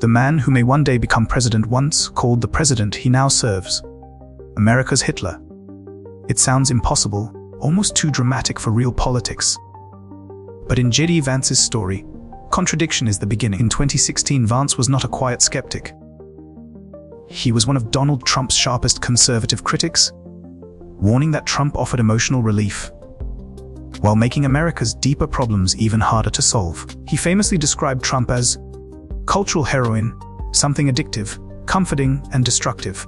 The man who may one day become president once called the president he now serves America's Hitler. It sounds impossible, almost too dramatic for real politics. But in J.D. Vance's story, contradiction is the beginning. In 2016, Vance was not a quiet skeptic. He was one of Donald Trump's sharpest conservative critics, warning that Trump offered emotional relief while making America's deeper problems even harder to solve. He famously described Trump as cultural heroin, something addictive, comforting, and destructive.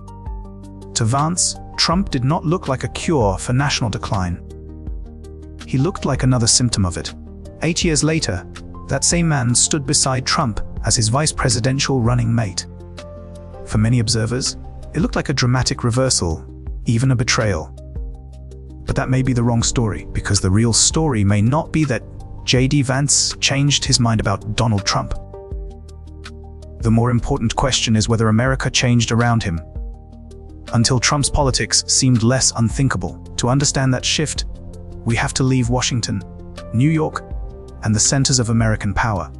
To Vance, Trump did not look like a cure for national decline. He looked like another symptom of it. 8 years later, that same man stood beside Trump as his vice presidential running mate. For many observers, it looked like a dramatic reversal, even a betrayal. But that may be the wrong story, because the real story may not be that J.D. Vance changed his mind about Donald Trump. The more important question is whether America changed around him. Until Trump's politics seemed less unthinkable. To understand that shift, we have to leave Washington, New York, and the centers of American power.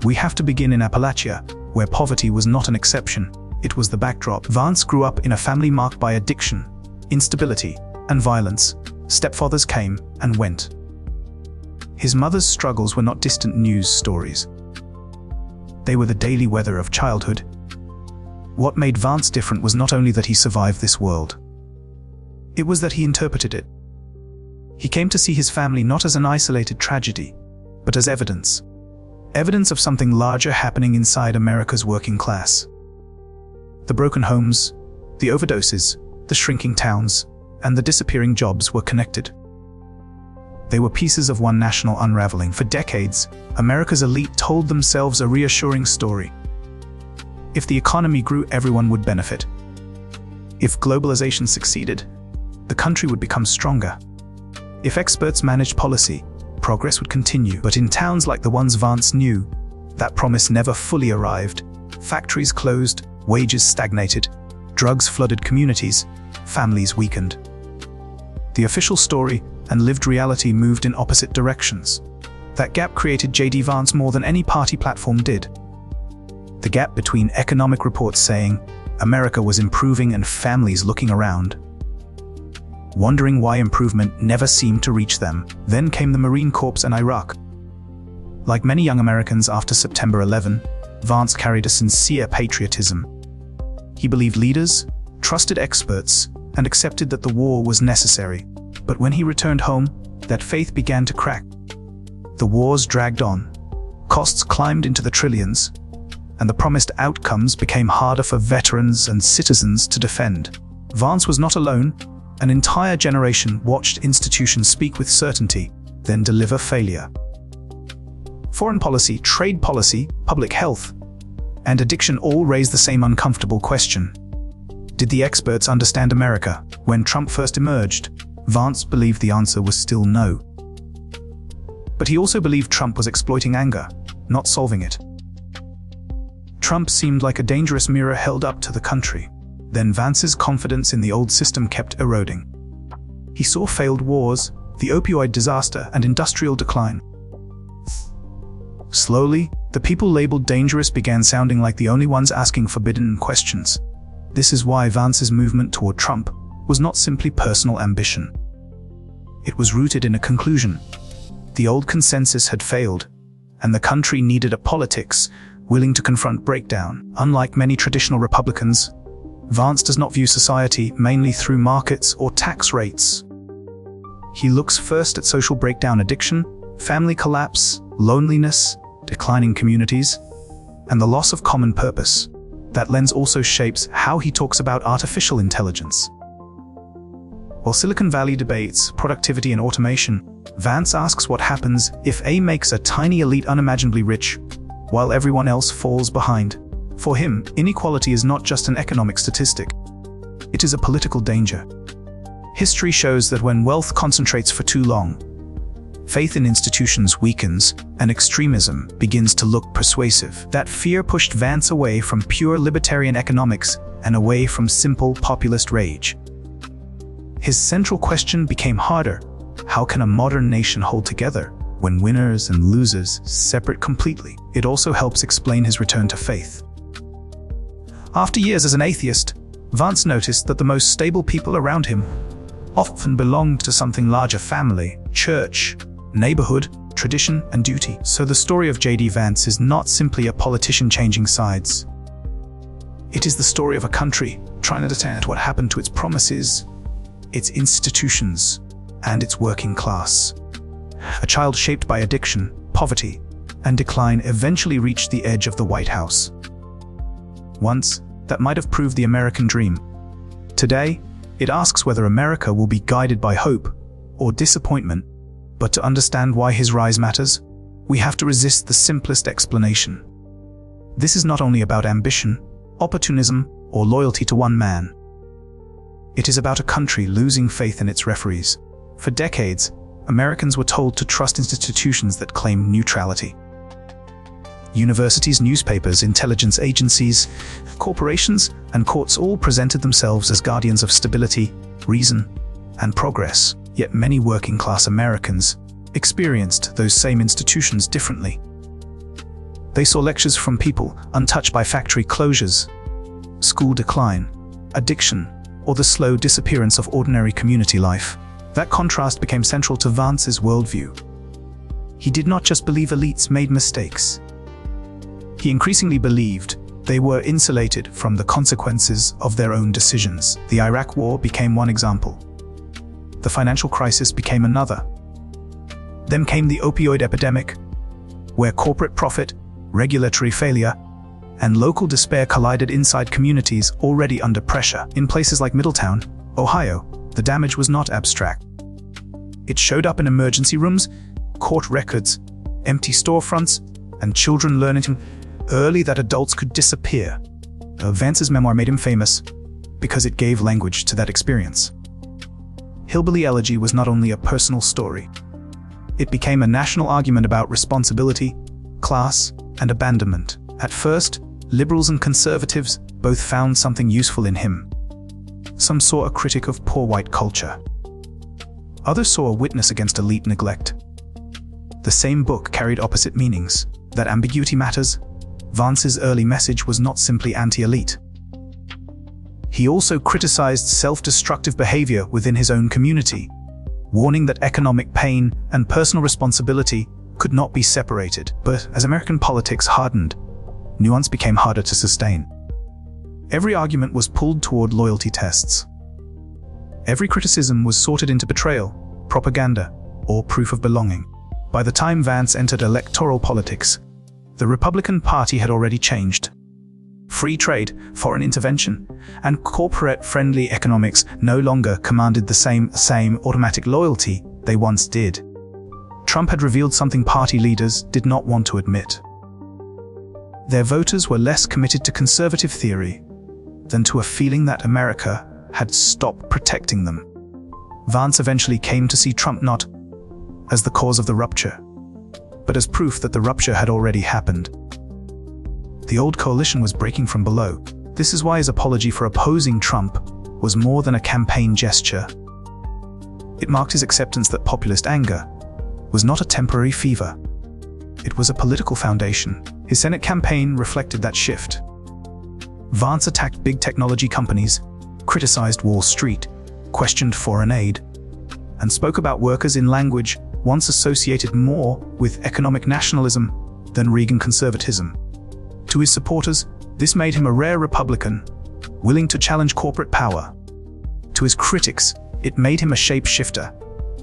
We have to begin in Appalachia, where poverty was not an exception, it was the backdrop. Vance grew up in a family marked by addiction, instability, and violence. Stepfathers came and went. His mother's struggles were not distant news stories. They were the daily weather of childhood. What made Vance different was not only that he survived this world. It was that he interpreted it. He came to see his family not as an isolated tragedy, but as evidence. Evidence of something larger happening inside America's working class. The broken homes, the overdoses, the shrinking towns, and the disappearing jobs were connected. They were pieces of one national unraveling. For decades, America's elite told themselves a reassuring story. If the economy grew, everyone would benefit. If globalization succeeded, the country would become stronger. If experts managed policy, progress would continue. But in towns like the ones Vance knew, that promise never fully arrived. Factories closed, wages stagnated, drugs flooded communities, families weakened. The official story and lived reality moved in opposite directions. That gap created J.D. Vance more than any party platform did. The gap between economic reports saying America was improving and families looking around, wondering why improvement never seemed to reach them. Then came the Marine Corps and Iraq. Like many young Americans after September 11, Vance carried a sincere patriotism. He believed leaders, trusted experts, and accepted that the war was necessary. But when he returned home, that faith began to crack. The wars dragged on, costs climbed into the trillions, and the promised outcomes became harder for veterans and citizens to defend. Vance was not alone. An entire generation watched institutions speak with certainty, then deliver failure. Foreign policy, trade policy, public health, and addiction all raised the same uncomfortable question. Did the experts understand America? When Trump first emerged, Vance believed the answer was still no. But he also believed Trump was exploiting anger, not solving it. Trump seemed like a dangerous mirror held up to the country. Then Vance's confidence in the old system kept eroding. He saw failed wars, the opioid disaster, and industrial decline. Slowly, the people labeled dangerous began sounding like the only ones asking forbidden questions. This is why Vance's movement toward Trump was not simply personal ambition. It was rooted in a conclusion. The old consensus had failed, and the country needed a politics willing to confront breakdown. Unlike many traditional Republicans, Vance does not view society mainly through markets or tax rates. He looks first at social breakdown, addiction, family collapse, loneliness, declining communities, and the loss of common purpose. That lens also shapes how he talks about artificial intelligence. While Silicon Valley debates productivity and automation, Vance asks what happens if AI makes a tiny elite unimaginably rich, while everyone else falls behind. For him, inequality is not just an economic statistic. It is a political danger. History shows that when wealth concentrates for too long, faith in institutions weakens and extremism begins to look persuasive. That fear pushed Vance away from pure libertarian economics and away from simple populist rage. His central question became harder. How can a modern nation hold together when winners and losers separate completely. It also helps explain his return to faith. After years as an atheist, Vance noticed that the most stable people around him often belonged to something larger: family, church, neighborhood, tradition, and duty. So the story of J.D. Vance is not simply a politician changing sides. It is the story of a country trying to understand what happened to its promises, its institutions, and its working class. A child shaped by addiction, poverty, and decline eventually reached the edge of the White House. Once, that might have proved the American dream. Today, it asks whether America will be guided by hope or disappointment. But to understand why his rise matters, we have to resist the simplest explanation. This is not only about ambition, opportunism, or loyalty to one man. It is about a country losing faith in its referees. For decades, Americans were told to trust institutions that claimed neutrality. Universities, newspapers, intelligence agencies, corporations, and courts all presented themselves as guardians of stability, reason, and progress. Yet many working-class Americans experienced those same institutions differently. They saw lectures from people untouched by factory closures, school decline, addiction, or the slow disappearance of ordinary community life. That contrast became central to Vance's worldview. He did not just believe elites made mistakes. He increasingly believed they were insulated from the consequences of their own decisions. The Iraq War became one example. The financial crisis became another. Then came the opioid epidemic, where corporate profit, regulatory failure, and local despair collided inside communities already under pressure. In places like Middletown, Ohio, the damage was not abstract. It showed up in emergency rooms, court records, empty storefronts, and children learning early that adults could disappear. Vance's memoir made him famous because it gave language to that experience. Hillbilly Elegy was not only a personal story. It became a national argument about responsibility, class, and abandonment. At first, liberals and conservatives both found something useful in him. Some saw a critic of poor white culture. Others saw a witness against elite neglect. The same book carried opposite meanings. That ambiguity matters. Vance's early message was not simply anti-elite. He also criticized self-destructive behavior within his own community, warning that economic pain and personal responsibility could not be separated. But as American politics hardened, nuance became harder to sustain. Every argument was pulled toward loyalty tests. Every criticism was sorted into betrayal, propaganda, or proof of belonging. By the time Vance entered electoral politics, the Republican Party had already changed. Free trade, foreign intervention, and corporate-friendly economics no longer commanded the same automatic loyalty they once did. Trump had revealed something party leaders did not want to admit. Their voters were less committed to conservative theory than to a feeling that America had stopped protecting them. Vance eventually came to see Trump not as the cause of the rupture, but as proof that the rupture had already happened. The old coalition was breaking from below. This is why his apology for opposing Trump was more than a campaign gesture. It marked his acceptance that populist anger was not a temporary fever. It was a political foundation. His Senate campaign reflected that shift. Vance attacked big technology companies, criticized Wall Street, questioned foreign aid, and spoke about workers in language once associated more with economic nationalism than Reagan conservatism. To his supporters, this made him a rare Republican, willing to challenge corporate power. To his critics, it made him a shapeshifter,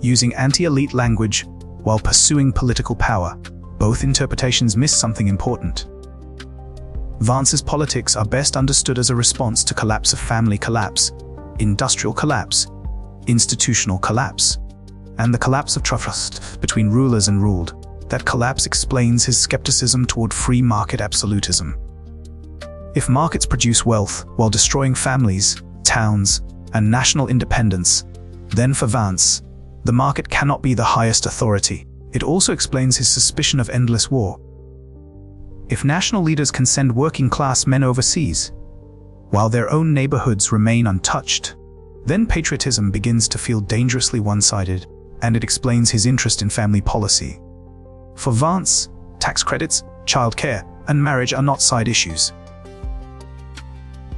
using anti-elite language while pursuing political power. Both interpretations miss something important. Vance's politics are best understood as a response to collapse of family collapse, industrial collapse, institutional collapse, and the collapse of trust between rulers and ruled. That collapse explains his skepticism toward free market absolutism. If markets produce wealth while destroying families, towns, and national independence, then for Vance, the market cannot be the highest authority. It also explains his suspicion of endless war. If national leaders can send working-class men overseas, while their own neighborhoods remain untouched, then patriotism begins to feel dangerously one-sided, and it explains his interest in family policy. For Vance, tax credits, childcare, and marriage are not side issues.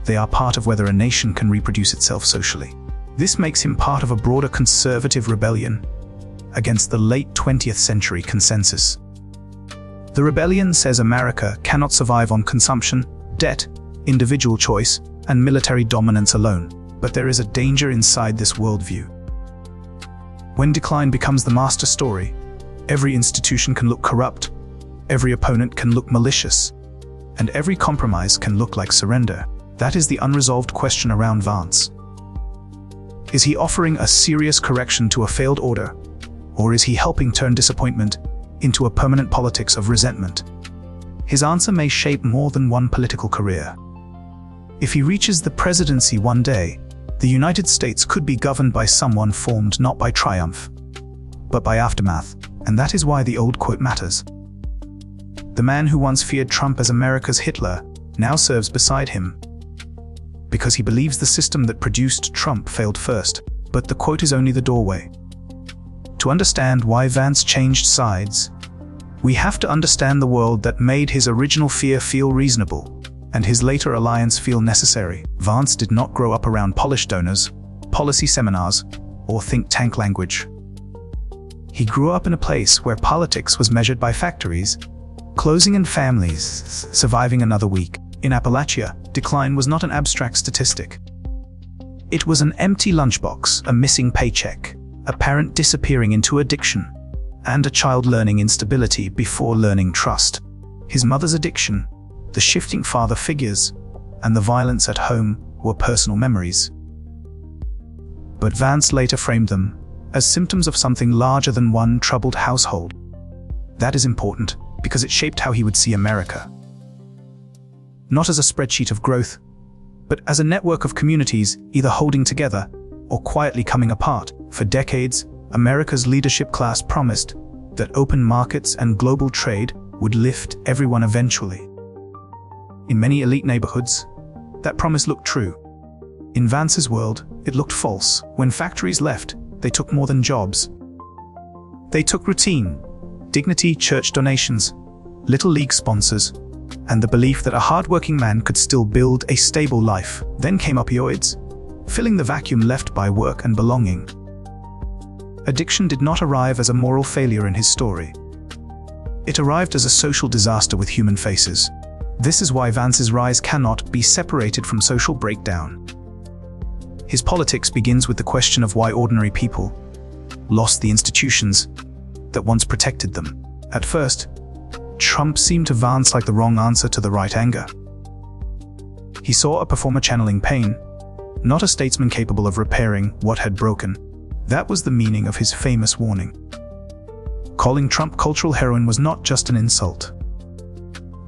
They are part of whether a nation can reproduce itself socially. This makes him part of a broader conservative rebellion against the late 20th century consensus. The rebellion says America cannot survive on consumption, debt, individual choice, and military dominance alone. But there is a danger inside this worldview. When decline becomes the master story, every institution can look corrupt, every opponent can look malicious, and every compromise can look like surrender. That is the unresolved question around Vance. Is he offering a serious correction to a failed order, or is he helping turn disappointment into a permanent politics of resentment? His answer may shape more than one political career. If he reaches the presidency one day, the United States could be governed by someone formed not by triumph, but by aftermath, and that is why the old quote matters. The man who once feared Trump as America's Hitler now serves beside him, because he believes the system that produced Trump failed first, but the quote is only the doorway. To understand why Vance changed sides, we have to understand the world that made his original fear feel reasonable, and his later alliance feel necessary. Vance did not grow up around polished donors, policy seminars, or think tank language. He grew up in a place where politics was measured by factories, closing and families surviving another week. In Appalachia, decline was not an abstract statistic. It was an empty lunchbox, a missing paycheck, a parent disappearing into addiction, and a child learning instability before learning trust. His mother's addiction, the shifting father figures, and the violence at home were personal memories. But Vance later framed them as symptoms of something larger than one troubled household. That is important because it shaped how he would see America. Not as a spreadsheet of growth, but as a network of communities either holding together or quietly coming apart. For decades, America's leadership class promised that open markets and global trade would lift everyone eventually. In many elite neighborhoods, that promise looked true. In Vance's world, it looked false. When factories left, they took more than jobs. They took routine, dignity, church donations, little league sponsors, and the belief that a hardworking man could still build a stable life. Then came opioids, filling the vacuum left by work and belonging. Addiction did not arrive as a moral failure in his story. It arrived as a social disaster with human faces. This is why Vance's rise cannot be separated from social breakdown. His politics begins with the question of why ordinary people lost the institutions that once protected them. At first, Trump seemed to Vance like the wrong answer to the right anger. He saw a performer channeling pain, not a statesman capable of repairing what had broken. That was the meaning of his famous warning. Calling Trump cultural heroin was not just an insult.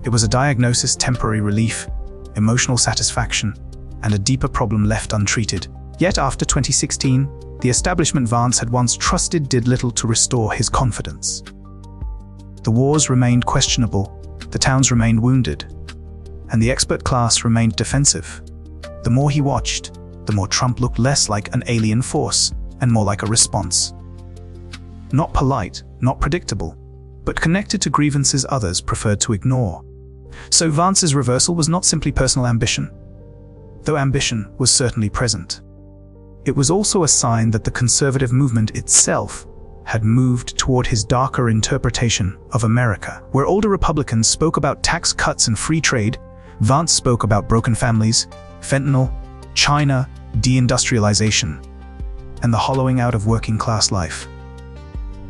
It was a diagnosis, temporary relief, emotional satisfaction, and a deeper problem left untreated. Yet after 2016, the establishment Vance had once trusted did little to restore his confidence. The wars remained questionable, the towns remained wounded, and the expert class remained defensive. The more he watched, the more Trump looked less like an alien force and more like a response. Not polite, not predictable, but connected to grievances others preferred to ignore. So Vance's reversal was not simply personal ambition, though ambition was certainly present. It was also a sign that the conservative movement itself had moved toward his darker interpretation of America. Where older Republicans spoke about tax cuts and free trade, Vance spoke about broken families, fentanyl, China, deindustrialization, and the hollowing out of working-class life.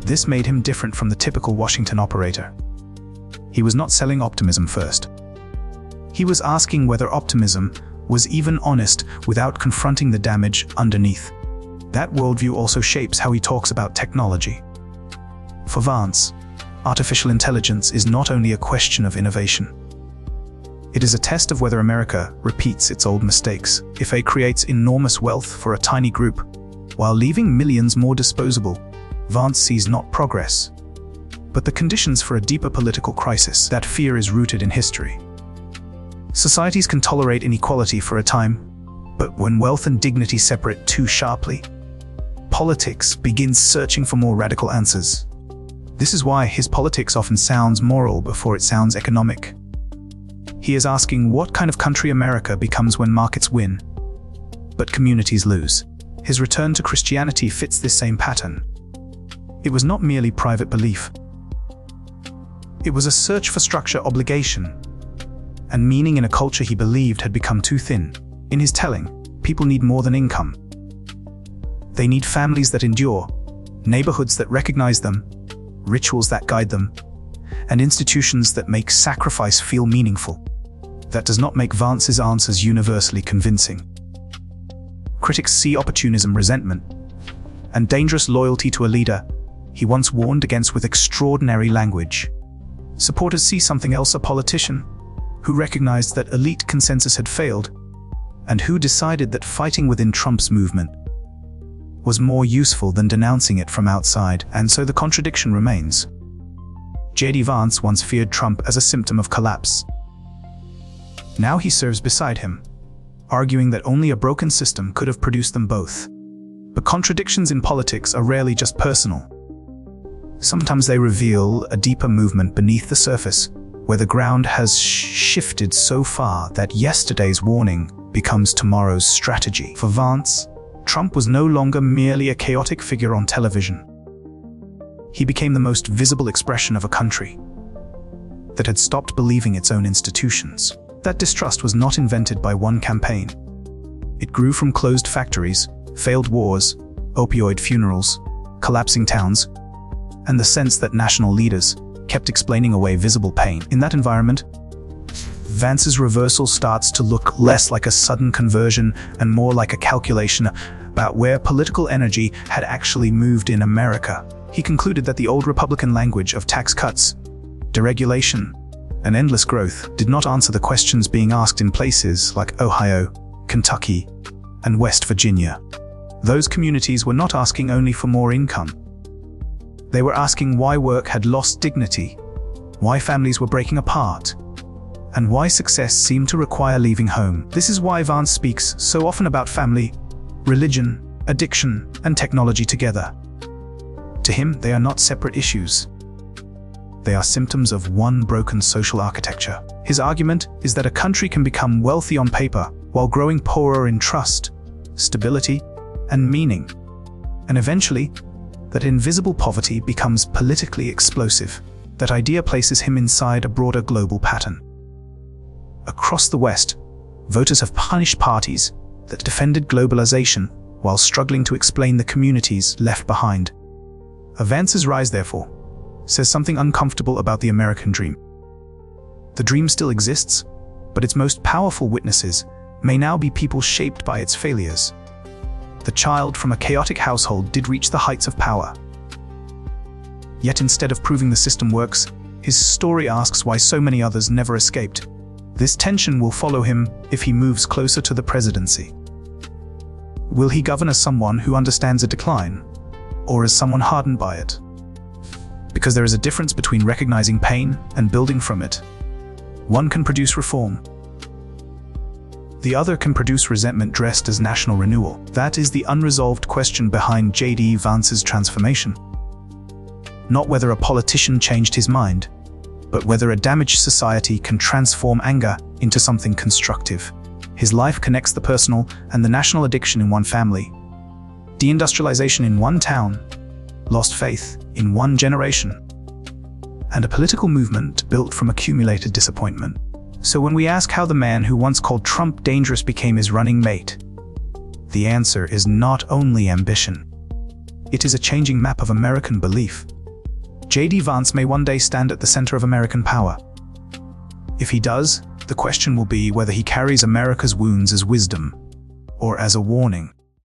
This made him different from the typical Washington operator. He was not selling optimism first. He was asking whether optimism was even honest without confronting the damage underneath. That worldview also shapes how he talks about technology. For Vance, artificial intelligence is not only a question of innovation. It is a test of whether America repeats its old mistakes. If it creates enormous wealth for a tiny group, while leaving millions more disposable, Vance sees not progress, but the conditions for a deeper political crisis. That fear is rooted in history. Societies can tolerate inequality for a time, but when wealth and dignity separate too sharply, politics begins searching for more radical answers. This is why his politics often sounds moral before it sounds economic. He is asking what kind of country America becomes when markets win, but communities lose. His return to Christianity fits this same pattern. It was not merely private belief. It was a search for structure, obligation, and meaning in a culture he believed had become too thin. In his telling, people need more than income. They need families that endure, neighborhoods that recognize them, rituals that guide them, and institutions that make sacrifice feel meaningful. That does not make Vance's answers universally convincing. Critics see opportunism, resentment, and dangerous loyalty to a leader he once warned against with extraordinary language. Supporters see something else: a politician who recognized that elite consensus had failed, and who decided that fighting within Trump's movement was more useful than denouncing it from outside. And so the contradiction remains. J.D. Vance once feared Trump as a symptom of collapse. Now he serves beside him, arguing that only a broken system could have produced them both. But contradictions in politics are rarely just personal. Sometimes they reveal a deeper movement beneath the surface, where the ground has shifted so far that yesterday's warning becomes tomorrow's strategy. For Vance, Trump was no longer merely a chaotic figure on television. He became the most visible expression of a country that had stopped believing its own institutions. That distrust was not invented by one campaign. It grew from closed factories, failed wars, opioid funerals, collapsing towns, and the sense that national leaders kept explaining away visible pain. In that environment, Vance's reversal starts to look less like a sudden conversion and more like a calculation about where political energy had actually moved in America. He concluded that the old Republican language of tax cuts, deregulation, and endless growth did not answer the questions being asked in places like Ohio, Kentucky, and West Virginia. Those communities were not asking only for more income. They were asking why work had lost dignity, why families were breaking apart, and why success seemed to require leaving home. This is why Vance speaks so often about family, religion, addiction, and technology together. To him, they are not separate issues. They are symptoms of one broken social architecture. His argument is that a country can become wealthy on paper while growing poorer in trust, stability, and meaning, and eventually, that invisible poverty becomes politically explosive. That idea places him inside a broader global pattern. Across the West, voters have punished parties that defended globalization while struggling to explain the communities left behind. Vance's rise, therefore, says something uncomfortable about the American dream. The dream still exists, but its most powerful witnesses may now be people shaped by its failures. The child from a chaotic household did reach the heights of power. Yet instead of proving the system works, his story asks why so many others never escaped. This tension will follow him if he moves closer to the presidency. Will he govern as someone who understands a decline, or as someone hardened by it? Because there is a difference between recognizing pain and building from it. One can produce reform. The other can produce resentment dressed as national renewal. That is the unresolved question behind J.D. Vance's transformation. Not whether a politician changed his mind, but whether a damaged society can transform anger into something constructive. His life connects the personal and the national addiction in one family, deindustrialization in one town, lost faith in one generation, and a political movement built from accumulated disappointment. So when we ask how the man who once called Trump dangerous became his running mate, the answer is not only ambition. It is a changing map of American belief. J.D. Vance may one day stand at the center of American power. If he does, the question will be whether he carries America's wounds as wisdom or as a warning.